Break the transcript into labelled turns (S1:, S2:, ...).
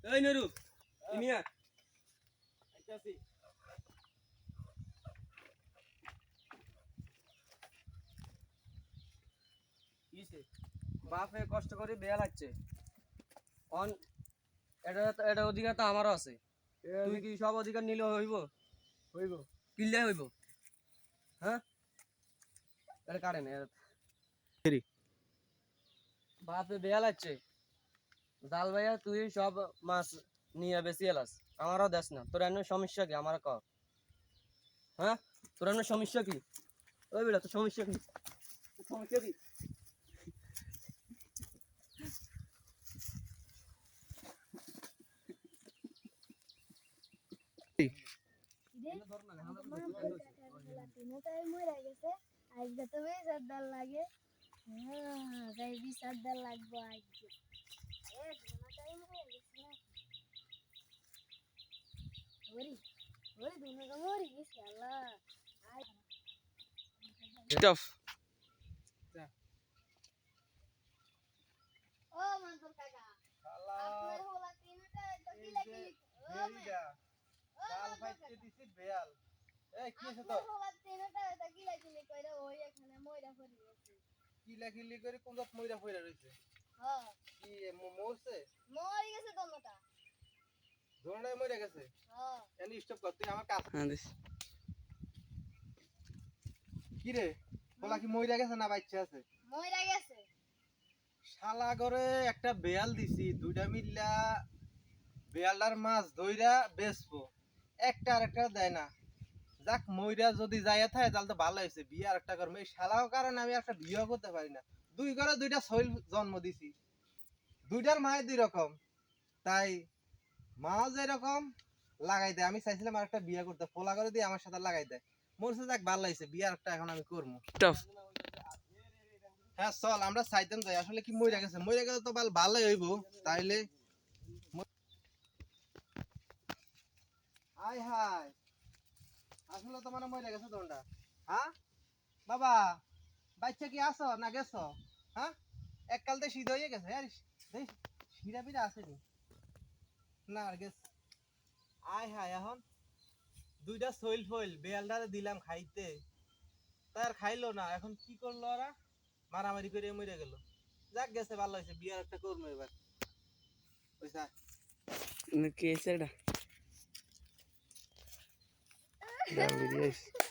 S1: এই নুরু ইমিয়া আইতাছি কিছে বাপে কষ্ট করে বেয়া লাগছে অন এটা অধিকার তো আমারও আছে তুই কি সব অধিকার নিলে হইব হইব কিল্লে হইব হ্যাঁ এটা কাটেন বাপে বেয়া লাগছে জাল ভাইয়া তুই সব মাছ নিয়ে বেশি এলাস আমারও দেশ না তোর এমন সমস্যা কি আমার ক হ্যাঁ তোর এমন সমস্যা কি ওই বেলা তোর সমস্যা কি সমস্যা কি
S2: Tough.
S3: কিলাকিলি করে কোন জাত মইরা পইরা রইছে কি মরছে দোনটাই মইরা গেছে এনি স্টপ কর তুই আমার কাছে কি রে বলা কি মইরা গেছে না বাচ্চা আছে শালা করে একটা বেয়াল দিছি দুইটা মিল্লা বেয়ালটার মাছ ধইরা বেচবো একটা আরেকটা দেয় না যাক মইরা যদি যাইয়া থাকে তাহলে তো ভালো হয়েছে বিয়ে আর একটা করবো এই শালাও কারণে আমি একটা বিয়ে করতে পারি না দুই ঘরে দুইটা শৈল জন্ম দিছি দুইটার মায়ের দুই রকম তাই মাও যেরকম লাগাই দেয় আমি চাইছিলাম আর একটা বিয়ে করতে পোলা করে দিয়ে আমার সাথে লাগাই দেয় মরছে যাক ভালো হয়েছে বিয়ে আর একটা এখন আমি করবো
S2: Tough.
S3: হ্যাঁ চল আমরা চাইতেন যাই আসলে কি মইরা গেছে মইরা গেলে তো ভালোই হইব তাইলে হাই হাই আসলে তো মানে মরে গেছে তোমরা হ্যাঁ বাবা বাচ্চা কি আসো না গেছো হ্যাঁ এককালতে শীত হয়ে গেছে আর শিরা পিরা আছে নি না আর গেছে আয় হায় এখন দুইটা সইল ফইল বেয়ালটারে দিলাম খাইতে তার খাইলো না এখন কি করলো ওরা মারামারি করে মরে গেল যাক গেছে ভালো হয়েছে বিয়ার একটা করবো এবার পয়সা
S2: ¿Qué es eso?